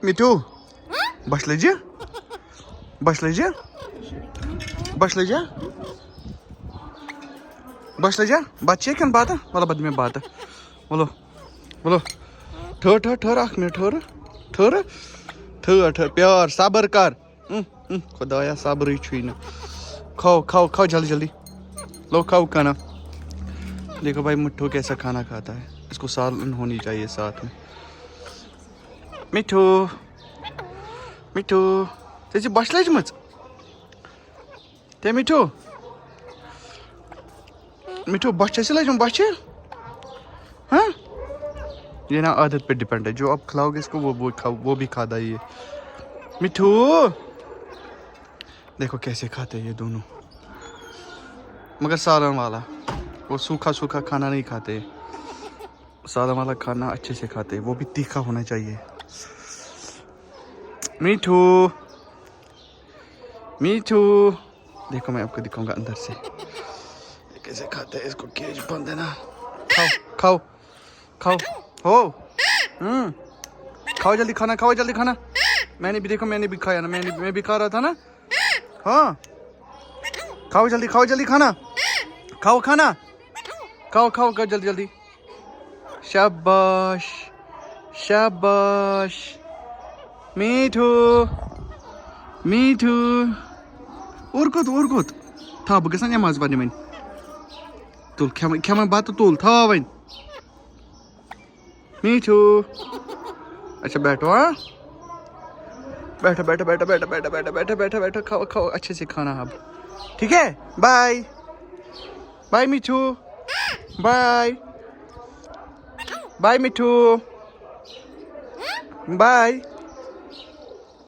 Mithu, başlayacak. Başlayacak. Başlayacak. Başlayacak. बच्चे कन बात है वाला बद में बात है बोलो बोलो ठहर ठहर ठहर आँख में ठहर ठहर ठहर ठहर प्यार सब्र कर खुदाया सब्र ही छुई ना खाओ खाओ खाओ जल्दी जल्दी लो खाओ खाना देखो भाई मिट्ठू कैसा खाना खाता है इसको सालन होनी चाहिए साथ में मिट्ठू मिट्ठू त्याची बसलायच मच ते मिट्ठू मिट्ठू बच्चे से ले जाऊँ बच्चे हाँ ये ना आदत पे डिपेंड है जो आप खिलाओगे इसको वो भी खाता ही है मिट्ठू देखो कैसे खाते हैं ये दोनों मगर सालन वाला वो सूखा सूखा खाना नहीं खाते सालन वाला खाना अच्छे से खाते वो भी तीखा होना चाहिए मिट्ठू मिट्ठू देखो मैं आपको दिखाऊंगा अंदर से कैसे खाते हैं इसको केज बंद है ना खाओ खाओ खाओ हो खाओ जल्दी खाना मैंने भी देखो मैंने भी खाया ना मैं भी खा रहा था ना हाँ खाओ जल्दी खाना खाओ खाना खाओ खाओ खाओ जल्दी जल्दी शाबाश शाबाश मिठू मिठू उरकुत था बघ सांग माझ पाणी मैन तुल खेमा बात तुल था वैन मिठू अच्छा बैठो हाँ बैठो खाओ अच्छे से खाना अब ठीक है बाय बाय मिठू बाय मिठू बाय